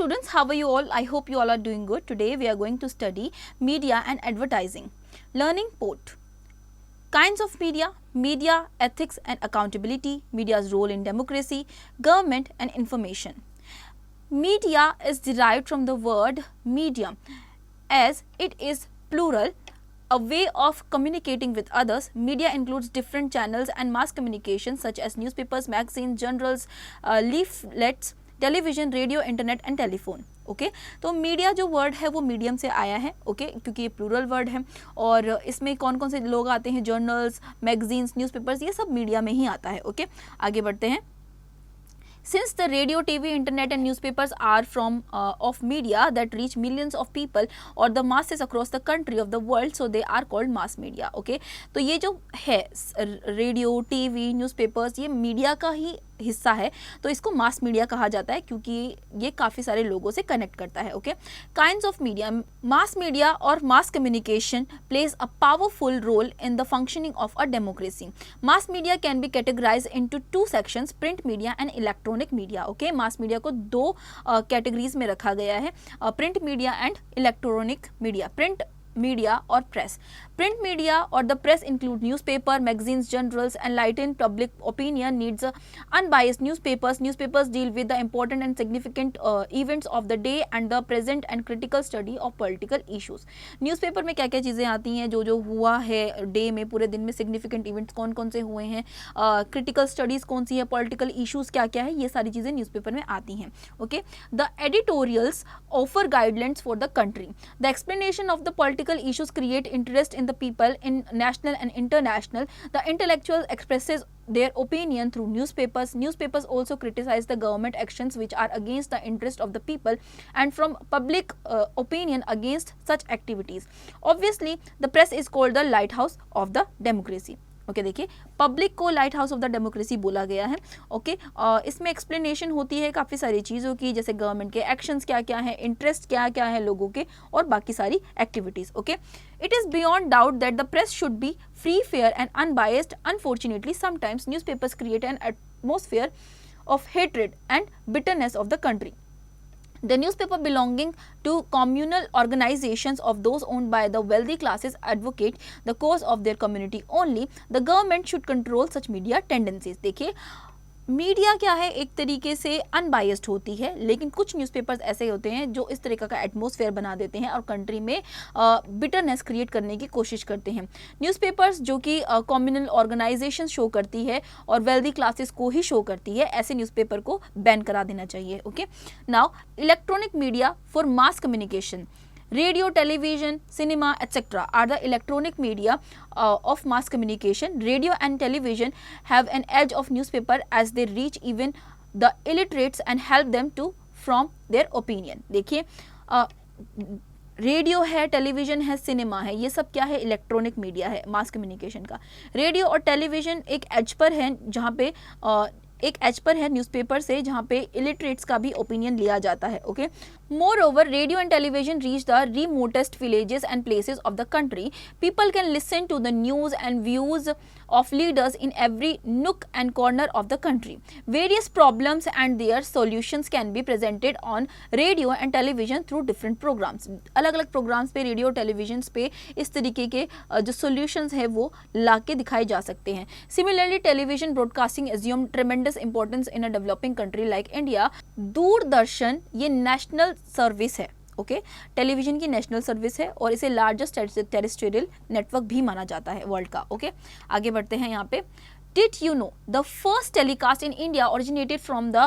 students, how are you all? I hope you all are doing good. Today we are going to study media and advertising. Learning port. Kinds of media, media ethics and accountability, media's role in democracy, government and information. Media is derived from the word medium, as it is plural, a way of communicating with others. Media includes different channels and mass communication such as newspapers, magazines, journals, leaflets, television, radio, internet and telephone. Okay, तो media जो word है वो medium से आया है. Okay, क्योंकि ये plural word है और इसमें कौन कौन से लोग आते हैं, जर्नल्स, मैगजीन्स, न्यूज़पेपर्स, ये सब मीडिया में ही आता है. ओके, आगे बढ़ते हैं. Since the radio, TV, internet and newspapers are from of media that reach millions of people or the masses across the country of the world, so they are called mass media. Okay, तो ये जो है radio, TV, newspapers, ये media का ही हिस्सा है, तो इसको मास मीडिया कहा जाता है क्योंकि ये काफ़ी सारे लोगों से कनेक्ट करता है. Okay, kinds of media. Mass media और mass communication plays a powerful role in the functioning of a democracy. Mass media can be categorize into two sections, print media and electronic media. Okay, mass media को दो categories में रखा गया है, print media and electronic media. Print media or press. Print media or the press include newspaper, magazines, journals, and lighten public opinion needs unbiased newspapers. Newspapers deal with the important and significant events of the day and the present and critical study of political issues. Newspaper में क्या क्या चीज़ें आती हैं, जो जो हुआ है डे में, पूरे दिन में significant events कौन कौन से हुए हैं, critical studies कौन सी है, political issues क्या क्या है, ये सारी चीज़ें न्यूज़पेपर में आती हैं. Okay, the editorials offer guidelines for the country. The explanation of the political issues create interest in the people in national and international. The intellectual expresses their opinion through newspapers. Newspapers also criticize the government actions which are against the interest of the people and from public opinion against such activities. Obviously, the press is called the lighthouse of the democracy. Okay, देखिए, public को light house of the democracy बोला गया है. Okay, इसमें explanation होती है काफ़ी सारी चीज़ों की, जैसे गवर्नमेंट के एक्शंस क्या क्या हैं, इंटरेस्ट क्या क्या है लोगों के, और बाकी सारी activities. Okay, it is beyond doubt that the press should be free, fair and unbiased. Unfortunately sometimes newspapers create an atmosphere of hatred and bitterness of the country. The newspaper belonging to communal organizations of those owned by the wealthy classes advocate the cause of their community only. The government should control such media tendencies. देखिए, media क्या है, एक तरीके से unbiased होती है, लेकिन कुछ न्यूज़पेपर्स ऐसे होते हैं जो इस तरीके का एटमॉस्फेयर बना देते हैं और कंट्री में बिटरनेस क्रिएट करने की कोशिश करते हैं. न्यूज़पेपर्स जो कि कम्युनल ऑर्गेनाइजेशन शो करती है और वेल्दी क्लासेस को ही शो करती है, ऐसे न्यूज़पेपर को बैन करा देना चाहिए. Okay, now electronic media for mass communication. Radio, television, cinema, etc. are the electronic media of mass communication. Radio and television have an edge of newspaper as they reach even the illiterates and help them to form their opinion. देखिए, radio है, television है, cinema है, ये सब क्या है, electronic media है mass communication का. रेडियो और टेलीविज़न एक एज पर है, जहाँ पे एक एज पर है न्यूज़पेपर से, जहाँ पे इलिटरेट्स का भी ओपिनियन लिया जाता है. Okay, moreover radio and television reach the remotest villages and places of the country. People can listen to the news and views of leaders in every nook and corner of the country. Various problems and their solutions can be presented on radio and television through different programs. अलग अलग programmes पे, radio, television पे इस तरीके के जो solutions है वो ला के दिखाए जा सकते हैं. Similarly, television broadcasting assume tremendous importance in a developing country like India. Doordarshan ये नेशनल सर्विस है. ओके, टेलीविज़न की नेशनल सर्विस है और इसे लार्जेस्ट टेरेस्ट्रियल नेटवर्क भी माना जाता है वर्ल्ड का. ओके, आगे बढ़ते हैं. यहाँ पे Did you know the first telecast in India originated from the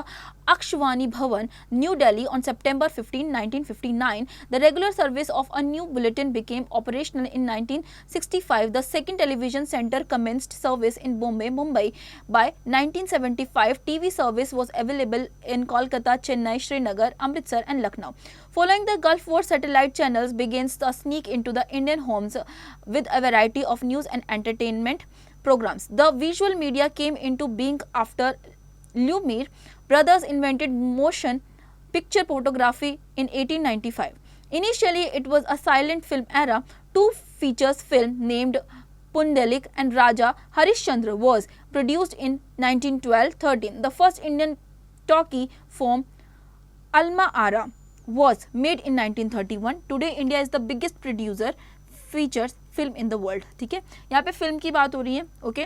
Akshvani Bhavan, New Delhi on September 15, 1959. The regular service of a new bulletin became operational in 1965. The second television center commenced service in Bombay, Mumbai. By 1975, TV service was available in Kolkata, Chennai, Srinagar, Amritsar and Lucknow. Following the Gulf War, satellite channels began to sneak into the Indian homes with a variety of news and entertainment programs. The visual media came into being after Lumiere brothers invented motion picture photography in 1895. Initially, it was a silent film era. Two features film named Pundalik and Raja Harishchandra was produced in 1912-13. The first Indian talkie from Alma Ara was made in 1931. Today India is the biggest producer features film in the world. ठीक है, यहाँ पे film की बात हो रही है. Okay,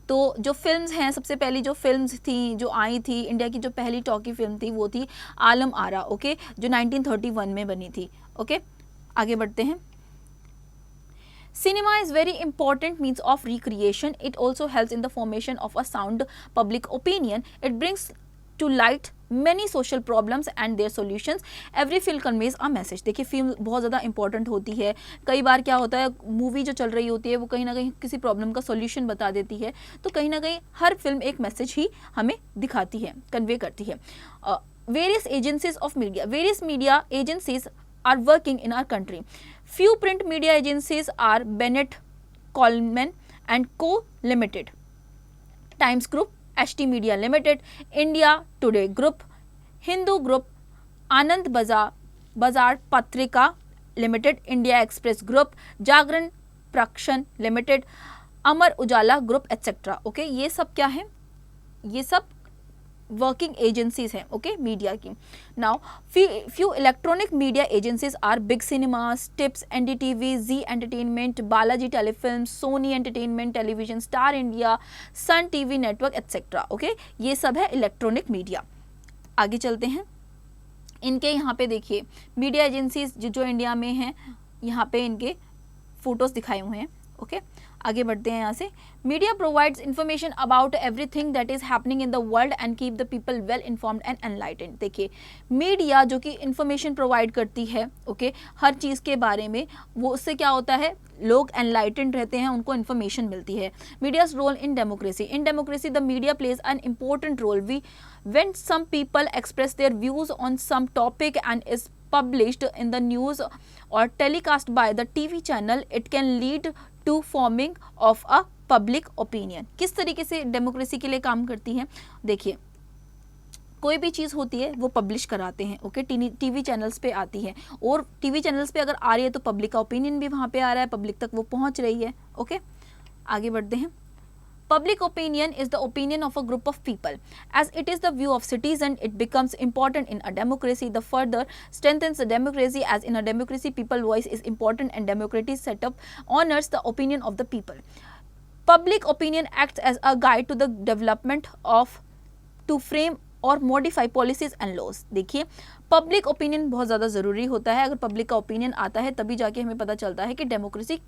तो जो फिल्म्स हैं, सबसे पहली जो फिल्म्स थी जो आई थी, इंडिया की जो पहली टॉकी फिल्म थी वो थी आलम आरा. ओके, जो 1931 में बनी थी. ओके, आगे बढ़ते हैं. Cinema is very important means of recreation. It also helps in the formation of a sound public opinion. It brings to light many social problems and their solutions. Every film conveys a message. देखिए, film बहुत ज़्यादा important होती है. कई बार क्या होता है, movie जो चल रही होती है वो कहीं ना कहीं किसी प्रॉब्लम का सॉल्यूशन बता देती है. तो कहीं ना कहीं हर फिल्म एक मैसेज ही हमें दिखाती है, कन्वे करती है. Various agencies of media. Various media agencies are working in our country. Few print media agencies are Bennett Coleman and Co Limited, Times Group, HT Media Limited, India Today Group, Hindu Group, Anand Bazar Patrika Limited, India Express Group, Jagran Prakshan Limited, Amar Ujala Group, etc. Okay, ये सब क्या है? ये सब working agencies हैं. Okay, media की. Now few electronic media agencies are Big Cinemas, Tips, NDTV, Zee Entertainment, Balaji Telefilm, Sony Entertainment Television, Star India, Sun TV Network, etcetera. Okay, ये सब है इलेक्ट्रॉनिक मीडिया. आगे चलते हैं. इनके यहाँ पे देखिए मीडिया एजेंसीज जो इंडिया में हैं, यहाँ पे इनके फोटोज दिखाए हुए हैं. ओके, आगे बढ़ते हैं यहाँ से. Media provides information about everything that is happening in the world and keep the people well informed and enlightened. देखिए, मीडिया जो कि इंफॉर्मेशन प्रोवाइड करती है, ओके, हर चीज़ के बारे में, वो उससे क्या होता है, लोग एनलाइटेंड रहते हैं, उनको इन्फॉर्मेशन मिलती है. Media's role in democracy. In democracy the media plays an important role. When some people express their views on some topic and is published in the news or telecast by the TV channel, it can lead to forming of a public opinion. किस तरीके से democracy के लिए काम करती है? देखिए, कोई भी चीज़ होती है वो पब्लिश कराते हैं. ओके, टीवी चैनल्स पे आती है, और टीवी चैनल्स पे अगर आ रही है तो पब्लिक का ओपिनियन भी वहाँ पे आ रहा है, पब्लिक तक वो पहुँच रही है. ओके, आगे बढ़ते हैं. Public opinion is the opinion of a group of people. As it is the view of citizens, it becomes important in a democracy. The further strengthens the democracy, as in a democracy, people's voice is important and democratic setup honors the opinion of the people. Public opinion acts as a guide to the development of to frame और modify policies and laws. देखिए, public opinion बहुत ज़्यादा ज़रूरी होता है. अगर public का opinion आता है तभी जाके हमें पता चलता है कि डेमोक्रेसी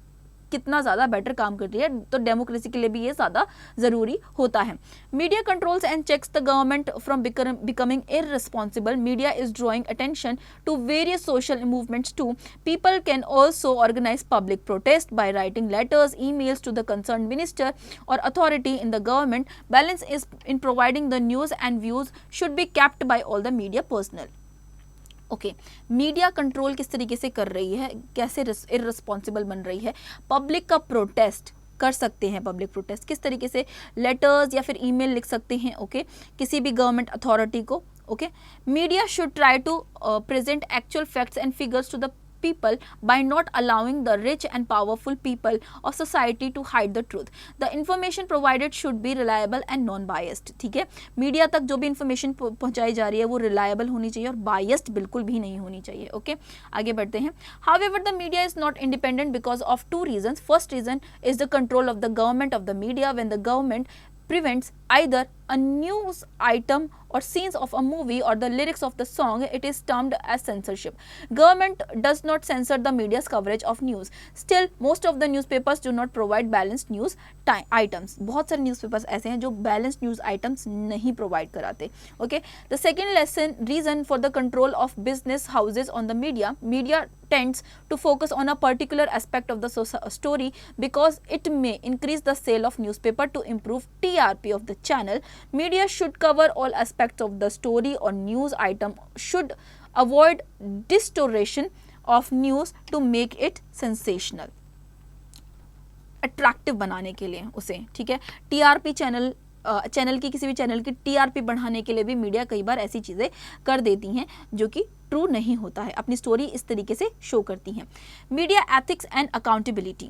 कितना ज़्यादा बेटर काम कर रही है. तो डेमोक्रेसी के लिए भी ये ज़्यादा ज़रूरी होता है. Media controls and checks the government from becoming irresponsible. Media is drawing attention to various social movements too. People can also organise public protest by writing letters, emails to the concerned minister or authority in the government. Balance is in providing the news and views should be kept by all the media personnel. Okay, media control किस तरीके से कर रही है, कैसे irresponsible बन रही है. पब्लिक का प्रोटेस्ट कर सकते हैं. पब्लिक प्रोटेस्ट किस तरीके से, लेटर्स या फिर ईमेल लिख सकते हैं. ओके, किसी भी गवर्नमेंट अथॉरिटी को. Okay, media should try to present actual facts and figures to the people by not allowing the rich and powerful people of society to hide the truth. The information provided should be reliable and non-biased. ठीक है, media तक जो भी information पहुंचाई जा रही है वो रिलायबल होनी चाहिए और बायस्ड बिल्कुल भी नहीं होनी चाहिए. ओके, आगे बढ़ते हैं. However, the media is not independent because of two reasons. First reason is the control of the government of the media. When the government prevents either a news item or scenes of a movie or the lyrics of the song, it is termed as censorship. Government does not censor the media's coverage of news. Still, most of the newspapers do not provide balanced news items. बहुत सारे newspapers ऐसे हैं जो balanced news items नहीं provide कराते. Okay, the second reason for the control of business houses on the media tends to focus on a particular aspect of the story because it may increase the sale of newspaper to improve TRP of the channel. Media should cover all aspects of the story or news item, should avoid distortion of news to make it sensational. Attractive बनाने के लिए उसे, ठीक है, TRP channel की, किसी भी channel की TRP बढ़ाने के लिए भी मीडिया कई बार ऐसी चीज़ें कर देती हैं जो कि ट्रू नहीं होता है. अपनी स्टोरी इस तरीके से शो करती हैं. Media ethics and accountability.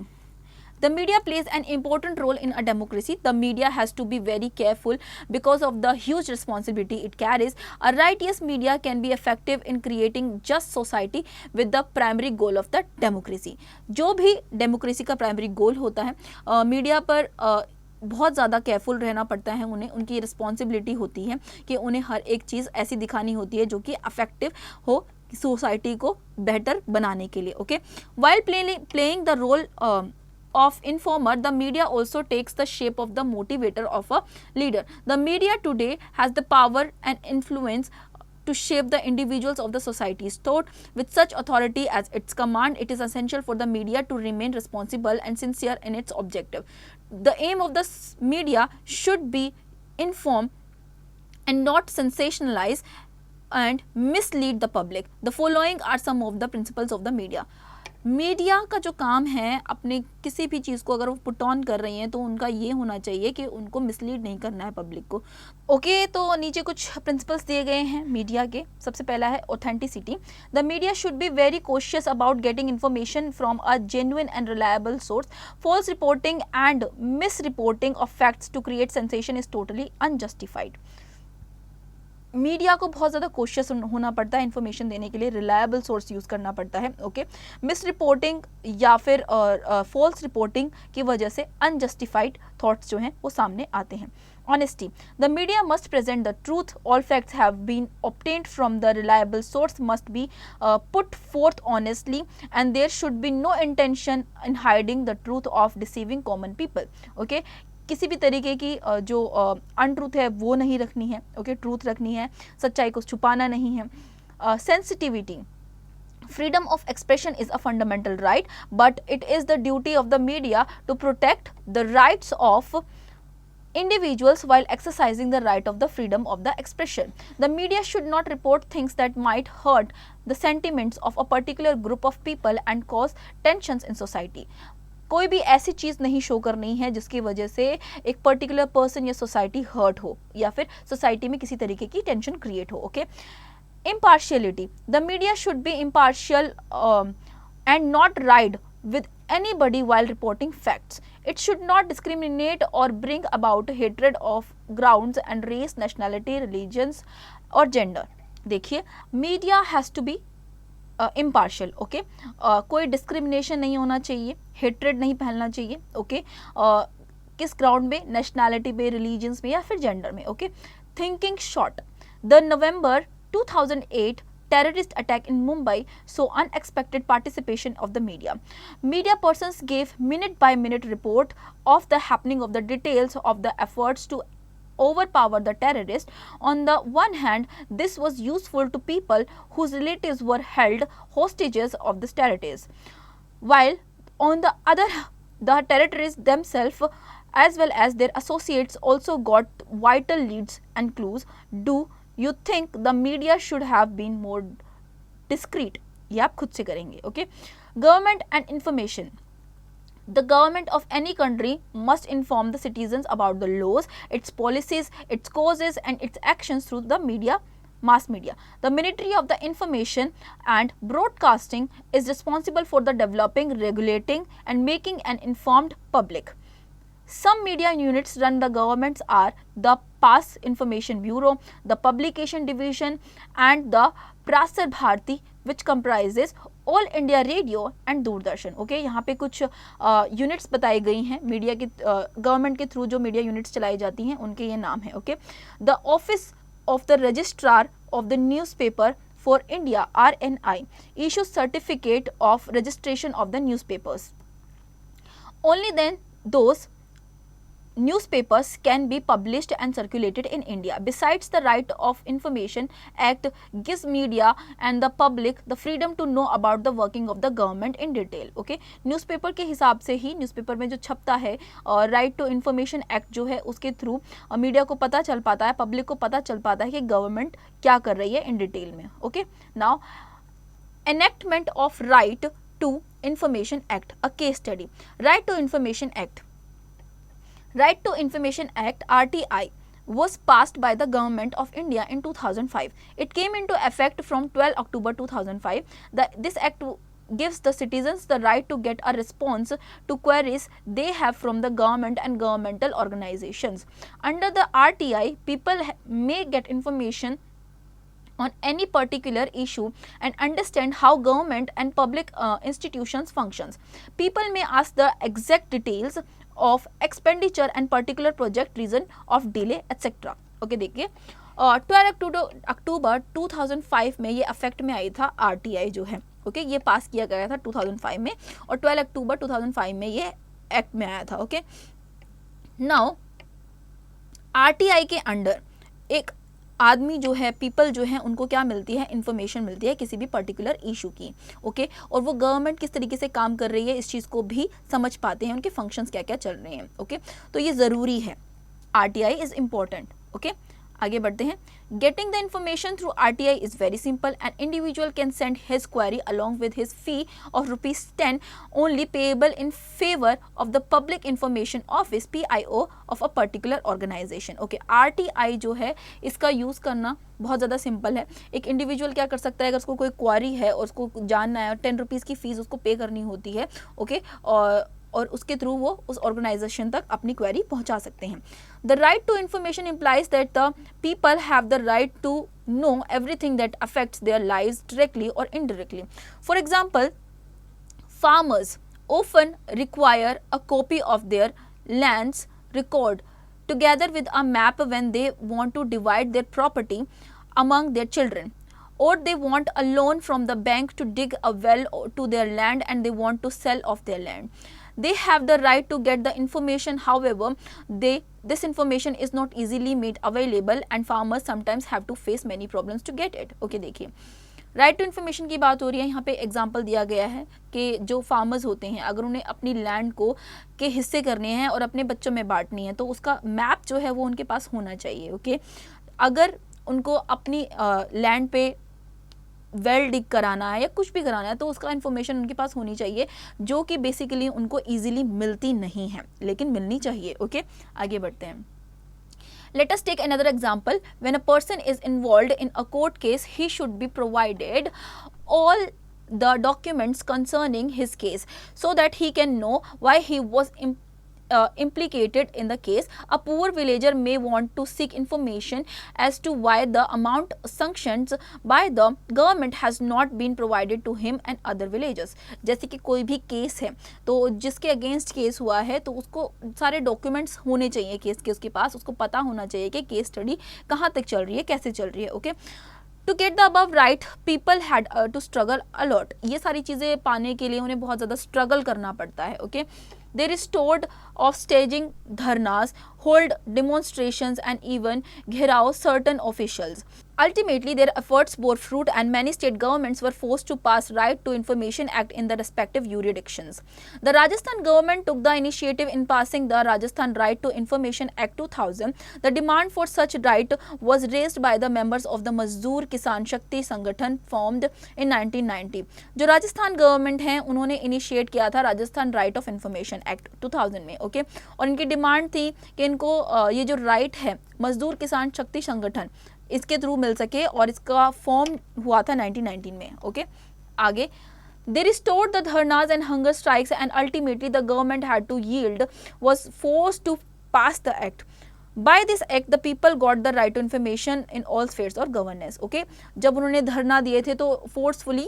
The media plays an important role in a democracy. The media has to be very careful because of the huge responsibility it carries. A righteous media can be effective in creating just society with the primary goal of the democracy. जो भी democracy का primary goal होता है, media पर बहुत ज़्यादा careful रहना पड़ता है उन्हें. उनकी रिस्पॉन्सिबिलिटी होती है कि उन्हें हर एक चीज़ ऐसी दिखानी होती है जो कि अफेक्टिव हो सोसाइटी को बेहतर बनाने के लिए. Okay, while playing the role of informer, the media also takes the shape of the motivator of a leader. The media today has the power and influence to shape the individuals of the society's thought. With such authority as its command, it is essential for the media to remain responsible and sincere in its objective. The aim of the media should be inform and not sensationalize and mislead the public. The following are some of the principles of the media. Media का जो काम है, अपने किसी भी चीज़ को अगर वो पुट ऑन कर रही हैं तो उनका ये होना चाहिए कि उनको मिसलीड नहीं करना है पब्लिक को. ओके, तो नीचे कुछ प्रिंसिपल्स दिए गए हैं मीडिया के. सबसे पहला है authenticity. The media should be very cautious about getting information from a genuine and reliable source. False reporting and misreporting of facts to create sensation is totally unjustified. Media को बहुत ज़्यादा cautious होना पड़ता है information देने के लिए, reliable source use करना पड़ता है. ओके, मिस रिपोर्टिंग या फिर फॉल्स रिपोर्टिंग की वजह से अनजस्टिफाइड थॉट्स जो हैं वो सामने आते हैं. Honesty. The media must present the truth. All facts have been obtained from the reliable source must be put forth honestly, and there should be no intention in hiding the truth of deceiving common people. Okay, किसी भी तरीके की जो untruth है वो नहीं रखनी है. ओके, ट्रूथ रखनी है, सच्चाई को छुपाना नहीं है. Sensitivity. Freedom of expression is a fundamental right, but it is the duty of the media to protect the rights of individuals while exercising the right of the freedom of the expression. The media should not report things that might hurt the sentiments of a particular group of people and cause tensions in society. कोई भी ऐसी चीज़ नहीं show करनी है जिसकी वजह से एक पर्टिकुलर पर्सन या सोसाइटी हर्ट हो या फिर सोसाइटी में किसी तरीके की टेंशन क्रिएट हो. Okay, impartiality. The media should be impartial and not ride with anybody while reporting facts. It should not discriminate or bring about hatred of grounds and race, nationality, religions or gender. देखिए, media has to be impartial. Okay, कोई discrimination नहीं होना चाहिए, hatred नहीं फैलना चाहिए. Okay, किस ground में, नेशनैलिटी पे, रिलीजन्स में या फिर जेंडर में. Okay, thinking short. The November 2008 terrorist attack in Mumbai saw unexpected participation of the media. Media persons gave minute by minute report of the happening of the details of the efforts to overpower the terrorists. On the one hand, this was useful to people whose relatives were held hostages of the terrorists, while on the other, the terrorists themselves as well as their associates also got vital leads and clues. Do you think the media should have been more discreet? ये आप खुद से करेंगे. Okay, government and information. The government of any country must inform the citizens about the laws, its policies, its causes and its actions through the media, mass media. The Ministry of the Information and Broadcasting is responsible for the developing, regulating and making an informed public. Some media units run the governments are the Press Information Bureau, the Publication Division and the Prasar Bharati, which comprises all India radio and Doordarshan. Okay, यहाँ पे कुछ units बताई गई हैं media के, government के through जो media units चलाई जाती हैं उनके ये नाम है. Okay, the office of the registrar of the newspaper for India RNI issues certificate of registration of the newspapers. Only then those newspapers can be published and circulated in India. Besides, the Right of Information Act gives media and the public the freedom to know about the working of the government in detail. Okay, newspaper के हिसाब से ही newspaper में जो छपता है और right to information act जो है उसके थ्रू मीडिया को पता चल पाता है, पब्लिक को पता चल पाता है कि गवर्नमेंट क्या कर रही है इन डिटेल में. Okay, now enactment of right to information act, a case study. Right to information act. Right to Information Act RTI was passed by the Government of India in 2005. It came into effect from 12 October 2005. This act gives the citizens the right to get a response to queries they have from the government and governmental organizations. Under the RTI, people may get information on any particular issue and understand how government and public institutions functions. People may ask the exact details of expenditure and particular project, reason of delay, etc. Okay देखिए 12 अक्टूबर 2005 में ये affect में आई था RTI जो है, okay ये पास किया गया था 2005 में और 12 अक्टूबर 2005 में ये एक्ट में आया था. ओके नाउ RTI के अंडर एक आदमी जो है, पीपल जो है, उनको क्या मिलती है, इन्फॉर्मेशन मिलती है किसी भी पर्टिकुलर इशू की. ओके और वो गवर्नमेंट किस तरीके से काम कर रही है इस चीज़ को भी समझ पाते हैं, उनके फंक्शंस क्या क्या चल रहे हैं. ओके तो ये ज़रूरी है, RTI इज़ इम्पॉर्टेंट. ओके आगे बढ़ते हैं. Getting the information through RTI is very simple. An individual can send his query along with his fee of ₹10 only payable in favor of the Public Information Office PIO of a particular organization. Okay, RTI जो है इसका use करना बहुत ज़्यादा simple है. एक individual क्या कर सकता है, अगर उसको कोई क्वारी है और उसको जानना है, 10 रुपीज़ की फ़ीस उसको पे करनी होती है. ओके और उसके थ्रू वो उस ऑर्गेनाइजेशन तक अपनी क्वेरी पहुंचा सकते हैं. The right to information implies that the people have the right to know everything that affects their lives directly और indirectly. For example, farmers often require a copy of their lands record together with a map when they want to divide their property among their children, or they want a loan from the bank to dig a well to their land and they want to sell off their land. They have the right to get the information, however, this information is not easily made available and farmers sometimes have to face many problems to get it. Okay, देखिए right to information की बात हो रही है. यहाँ पे example दिया गया है कि जो फार्मर्स होते हैं, अगर उन्हें अपनी लैंड को के हिस्से करने हैं और अपने बच्चों में बांटनी है तो उसका मैप जो है वो उनके पास होना चाहिए. ओके अगर उनको अपनी लैंड पे वेल डिग कराना है या कुछ भी कराना है तो उसका इन्फॉर्मेशन उनके पास होनी चाहिए, जो कि बेसिकली उनको ईजिली मिलती नहीं है, लेकिन मिलनी चाहिए. ओके आगे बढ़ते हैं. Let us take another example. When a person is involved in a court case, he should be provided all the documents concerning his case so that he can know why he was implicated in the case. A poor villager may want to seek information as to why the amount sanctioned by the government has not been provided to him and other villagers. जैसे कि कोई भी case है तो जिसके against case हुआ है तो उसको सारे डॉक्यूमेंट्स होने चाहिए केस के उसके पास, उसको पता होना चाहिए कि केस स्टडी कहाँ तक चल रही है, कैसे चल रही है. Okay to get the above right people had to struggle a lot. ये सारी चीज़ें पाने के लिए उन्हें बहुत ज़्यादा स्ट्रगल करना पड़ता है. Okay they restored of staging dharnas, hold demonstrations and even gheraw certain officials. Ultimately, their efforts bore fruit and many state governments were forced to pass Right to Information Act in the respective jurisdictions. The Rajasthan government took the initiative in passing the Rajasthan Right to Information Act 2000. The demand for such right was raised by the members of the Mazdoor Kisan Shakti Sangathan formed in 1990. जो Rajasthan government है उन्होंने initiate किया था Rajasthan right of information act 2000 में. Okay और इनकी demand थी कि इनको ये जो राइट है मजदूर किसान शक्ति संगठन इसके थ्रू मिल सके और इसका फॉर्म हुआ था 1919 में. ओके आगे they restored the dharnas and hunger strikes and ultimately the government had to yield, was forced to pass the act. By this act the people got the right to information in all spheres of governance. Okay जब उन्होंने धरना दिए थे तो forcefully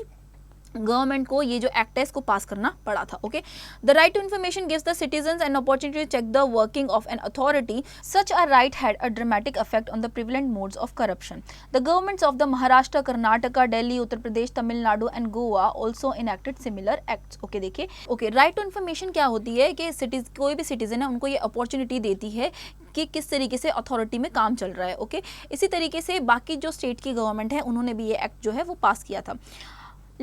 government को ये जो act है इसको पास करना पड़ा था. Okay the right to information gives the citizens an opportunity to check the working of an authority. Such a right had a dramatic effect on the prevalent modes of corruption. The governments of the Maharashtra, Karnataka, Delhi, Uttar Pradesh, Tamil Nadu and Goa also enacted similar acts. Okay देखिए okay right to information क्या होती है कि कोई भी citizen है उनको ये अपॉर्चुनिटी देती है कि किस तरीके से अथॉरिटी में काम चल रहा है. ओके इसी तरीके से बाकी जो स्टेट की गवर्नमेंट है उन्होंने भी ये एक्ट जो है वो पास किया था.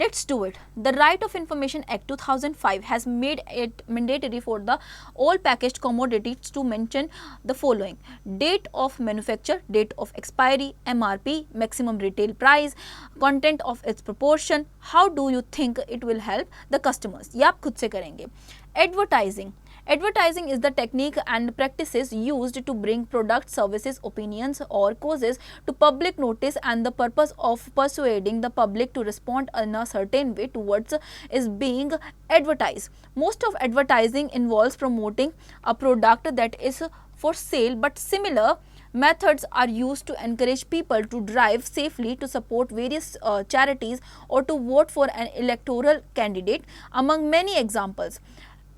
Let's do it. The Right of Information Act 2005 has made it mandatory for the all packaged commodities to mention the following: date of manufacture, date of expiry, MRP, maximum retail price, content of its proportion. How do you think it will help the customers? ये आप खुद से करेंगे. Advertising. Advertising is the technique and practices used to bring products, services, opinions or causes to public notice, and the purpose of persuading the public to respond in a certain way towards is being advertised. Most of advertising involves promoting a product that is for sale, but similar methods are used to encourage people to drive safely, to support various charities, or to vote for an electoral candidate, among many examples.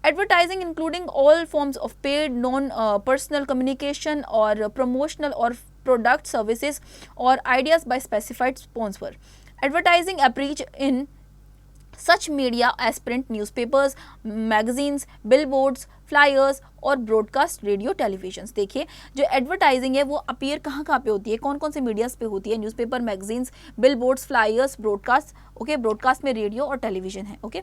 Advertising, including all forms of paid, non-personal communication or promotional or product, services or ideas by specified sponsor. Advertising approach in such media as print newspapers, magazines, billboards, flyers और broadcast radio television. देखिए जो advertising है वो appear कहाँ कहाँ पे होती है, कौन कौन से मीडियाज पे होती है, newspaper, magazines, billboards, flyers, broadcast. Okay, broadcast में रेडियो और टेलीविजन है. Okay.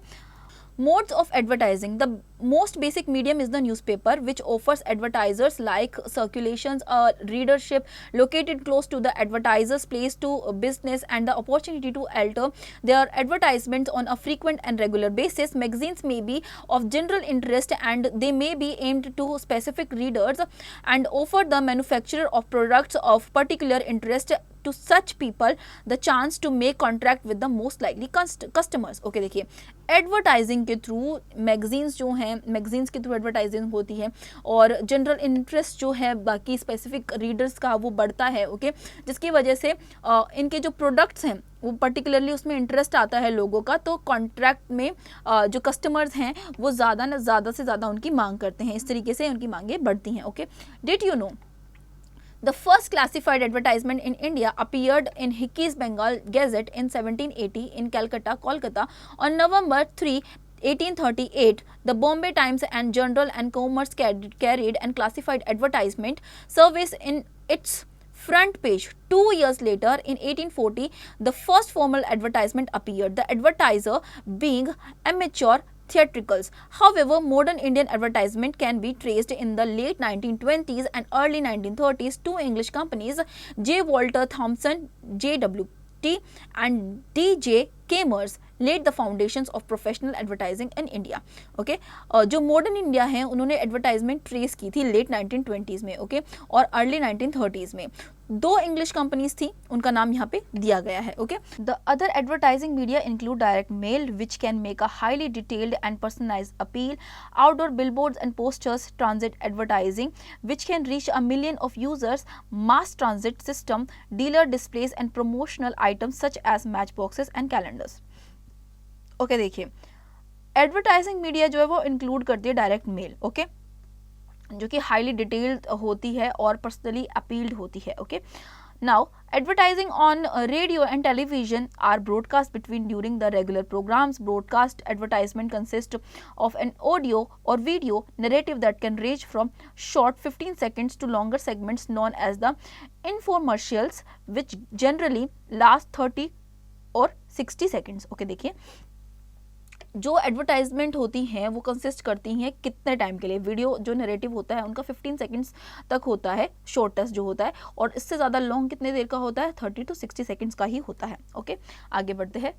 Modes of advertising. The most basic medium is the newspaper, which offers advertisers like circulations, readership located close to the advertiser's place to business and the opportunity to alter their advertisements on a frequent and regular basis. Magazines may be of general interest and they may be aimed to specific readers and offer the manufacturer of products of particular interest to such people the chance to make contract with the most likely customers. Okay, देखिए advertising के through magazines जो हैं, magazines के through advertising होती है और general interest जो है बाकी स्पेसिफिक रीडर्स का वो बढ़ता है. ओके, जिसकी वजह से इनके जो प्रोडक्ट्स हैं वो पर्टिकुलरली उसमें इंटरेस्ट आता है लोगों का, तो कॉन्ट्रैक्ट में जो कस्टमर्स हैं वो ज़्यादा से ज़्यादा उनकी मांग करते हैं. इस तरीके से उनकी मांगें बढ़ती हैं. Okay, did you know the first classified advertisement in India appeared in Hickey's Bengal Gazette in 1780 in Calcutta, Kolkata. On November 3, 1838, the Bombay Times and Journal and Commerce carried and classified advertisement service in its front page. 2 years later, in 1840, the first formal advertisement appeared, the advertiser being amateur theatricals. However, modern Indian advertisement can be traced in the late 1920s and early 1930s. Two English companies, J. Walter Thompson, JWT, and D.J. Kemers, laid the foundations of professional advertising in India. Okay, जो modern India है उन्होंने advertisement trace की थी late 1920s में. Okay, और early 1930s में. दो English companies थी, उनका नाम यहाँ पे दिया गया है. Okay, the other advertising media include direct mail which can make a highly detailed and personalised appeal, outdoor billboards and posters, transit advertising which can reach a million of users, mass transit system, dealer displays and promotional items such as matchboxes and calendars. Okay, देखिए advertising media जो है वो include करती है direct mail. Okay, जो कि highly detailed होती है और पर्सनली अपील्ड होती है. Okay, now advertising on radio and television are broadcast between during the regular programs. Broadcast advertisement consists of an audio or video narrative that can range from short 15 seconds to longer segments known as the infomercials, which generally last 30 or 60 seconds. Okay, देखिए जो advertisement होती हैं वो consist करती हैं कितने time के लिए. वीडियो जो नैरेटिव होता है उनका 15 सेकंड्स तक होता है, शॉर्टेस्ट जो होता है, और इससे ज़्यादा लॉन्ग कितने देर का होता है, 30 to 60 सेकंड्स का ही होता है. ओके, आगे बढ़ते हैं.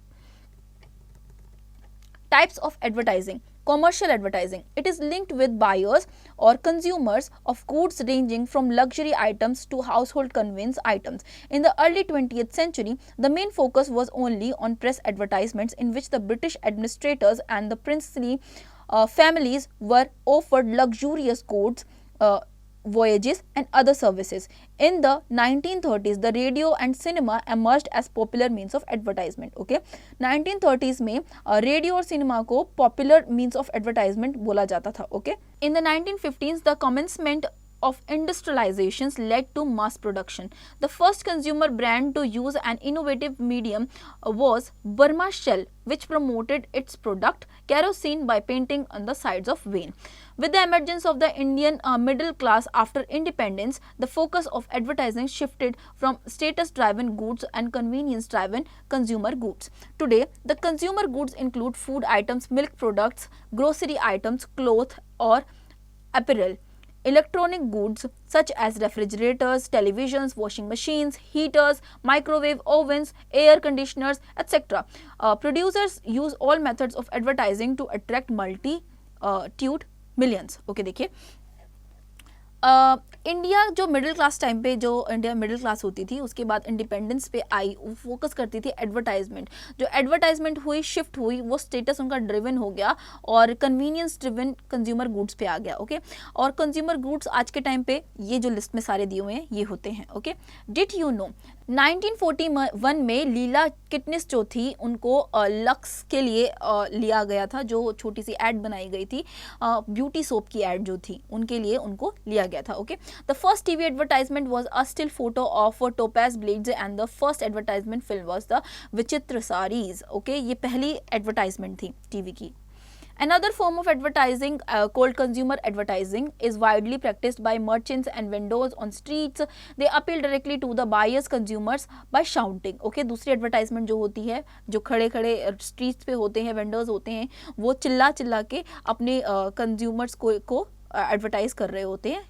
Types of advertising. Commercial advertising. It is linked with buyers or consumers of goods ranging from luxury items to household convenience items. In the early 20th century, the main focus was only on press advertisements in which the British administrators and the princely families were offered luxurious goods, voyages and other services. In the 1930s, the radio and cinema emerged as popular means of advertisement. Okay, 1930s में radio और cinema को popular means of advertisement बोला जाता था. Okay, in the 1950s the commencement of industrializations led to mass production. The first consumer brand to use an innovative medium was Burma Shell, which promoted its product kerosene by painting on the sides of vane. With the emergence of the Indian middle class after independence, the focus of advertising shifted from status-driven goods and convenience-driven consumer goods. Today, the consumer goods include food items, milk products, grocery items, clothes or apparel. Electronic goods such as refrigerators, televisions, washing machines, heaters, microwave ovens, air conditioners, etc. Producers use all methods of advertising to attract multitude millions. Okay देखिए, India जो middle class time पे, जो India middle class होती थी, उसके बाद independence पे आई, focus करती थी एडवर्टाइजमेंट। जो एडवर्टाइजमेंट हुई, शिफ्ट हुई, वो स्टेटस उनका ड्रिवन हो गया और कन्वीनियंस ड्रिवन कंज्यूमर गुड्स पे आ गया। ओके, और कंज्यूमर गुड्स आज के टाइम पे ये जो लिस्ट में सारे दिए हुए हैं ये होते हैं। ओके, डिड यू नो 1941 में लीला किटनिस जो थी उनको लक्स के लिए लिया गया था, जो छोटी सी एड बनाई गई थी, ब्यूटी सोप की एड जो थी उनके लिए उनको लिया गया था। Okay, the first TV advertisement was a still photo of topaz blades and the first advertisement film was the विचित्र साड़ीज। ओके, ये पहली एडवर्टाइजमेंट थी टीवी की। Another form of advertising called consumer advertising is widely practiced by merchants and vendors on streets. They appeal directly to the buyers consumers by shouting. Okay, दूसरी advertisement जो होती है, जो खड़े खड़े streets पे होते हैं, vendors होते हैं, वो चिल्ला चिल्ला के अपने consumers को advertise कर रहे होते हैं।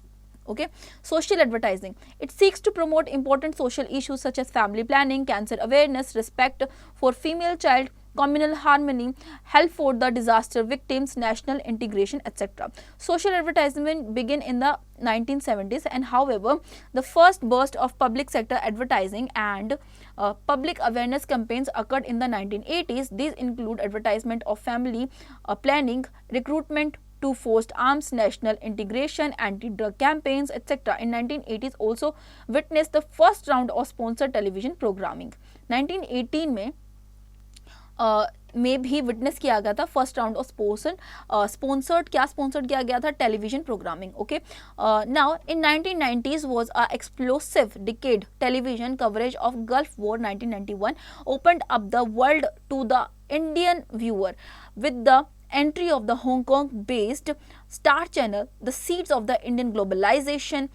Okay, social advertising. It seeks to promote important social issues such as family planning, cancer awareness, respect for female child, communal harmony, help for the disaster victims, national integration, etc. Social advertisement began in the 1970s, and however, the first burst of public sector advertising and public awareness campaigns occurred in the 1980s. These include advertisement of family planning, recruitment to forced arms, national integration, anti-drug campaigns, etc. In 1980s also witnessed the first round of sponsored television programming. 1918 में भी witness किया गया था first round of sponsored किया गया था television programming. Okay, now in 1990s was a explosive decade television coverage of Gulf War. 1991 opened up the world to the Indian viewer with the entry of the Hong Kong based Star Channel. The seeds of the Indian globalization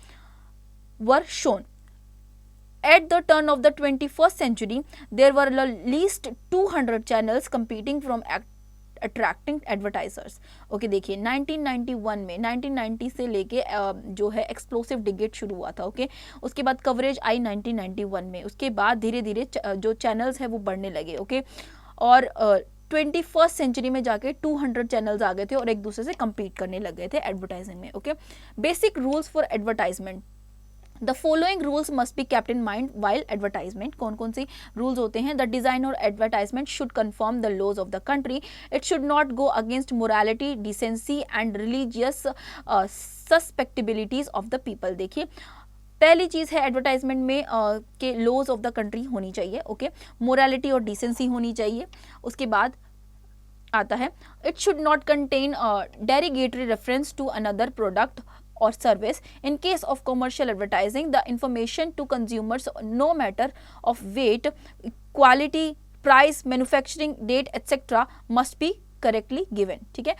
were shown. At the turn of the 21st century, there were at least 200 channels competing from attracting advertisers. Okay देखिए 1991 में 1990 से लेके जो है explosive डिगेट शुरू हुआ था। Okay, उसके बाद कवरेज आई 1991 में, उसके बाद धीरे धीरे जो चैनल्स है वो बढ़ने लगे। ओके, और 21st सेंचुरी में जाके 200 चैनल्स आ गए थे और एक दूसरे से compete करने लग गए थे एडवर्टाइजिंग में। Okay, basic rules for advertisement. The following rules must be kept in mind while advertisement. कौन कौन सी रूल्स होते हैं? द डिजाइन और advertisement should confirm the laws of the country. It should not go against morality, decency and religious susceptibilities of the people. देखिए पहली चीज है एडवर्टाइजमेंट में के लॉज ऑफ द कंट्री होनी चाहिए। ओके, मोरालिटी और डिसेंसी होनी चाहिए। उसके बाद आता है it should not contain derogatory reference to another product or service. In case of commercial advertising, the information to consumers, no matter of weight, quality, price, manufacturing date, etc., must be correctly given. ठीक है,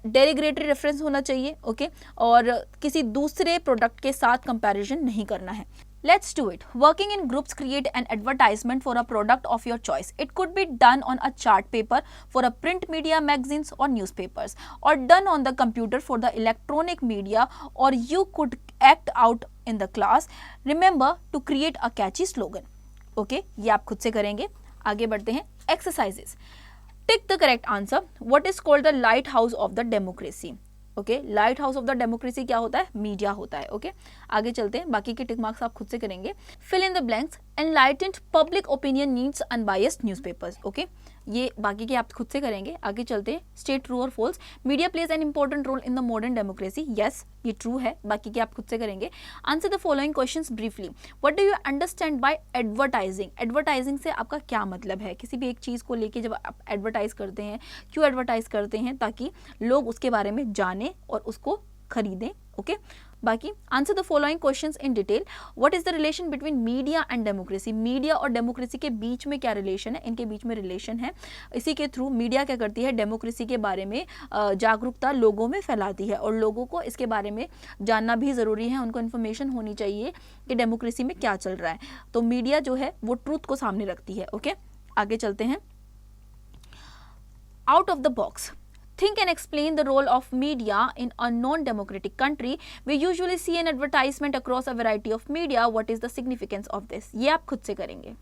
डेरिग्रेटरी reference होना चाहिए। Okay, और किसी दूसरे product के साथ comparison नहीं करना है। Let's do it. Working in groups create an advertisement for a product of your choice. It could be done on a chart paper for a print media, magazines or newspapers, or done on the computer for the electronic media, or you could act out in the class. Remember to create a catchy slogan. Okay, ये आप खुद से करेंगे। आगे बढ़ते हैं। Exercises. Tick the correct answer. What is called the lighthouse of the democracy? Okay, light house of the democracy क्या होता है? मीडिया होता है। ओके, आगे चलते हैं, बाकी के टिक मार्क्स आप खुद से करेंगे। Fill in the blanks. Enlightened public opinion needs unbiased newspapers. Okay, ये बाकी के आप खुद से करेंगे। आगे चलते हैं। स्टेट ट्रू और false. Media plays an important role in the modern democracy. Yes, ये ट्रू है। बाकी के आप खुद से करेंगे। Answer the following questions briefly. What do you understand by advertising? Advertising से आपका क्या मतलब है? किसी भी एक चीज़ को लेके जब आप एडवर्टाइज करते हैं, क्यों एडवर्टाइज करते हैं? ताकि लोग उसके बारे में जाने और उसको खरीदें। ओके, बाकी answer the following questions in detail. What is the relation between media and democracy? Media और डेमोक्रेसी के बीच में क्या रिलेशन है? इनके बीच में रिलेशन है। इसी के थ्रू मीडिया क्या करती है? डेमोक्रेसी के बारे में जागरूकता लोगों में फैलाती है, और लोगों को इसके बारे में जानना भी ज़रूरी है। उनको इन्फॉर्मेशन होनी चाहिए कि डेमोक्रेसी में क्या चल रहा है। तो मीडिया जो है वो ट्रूथ को सामने रखती है। ओके, आगे चलते हैं। Out of the box. Think and explain the role of media in a non-democratic country. We usually see an advertisement across a variety of media. What is the significance of this? ये आप खुद से करेंगे।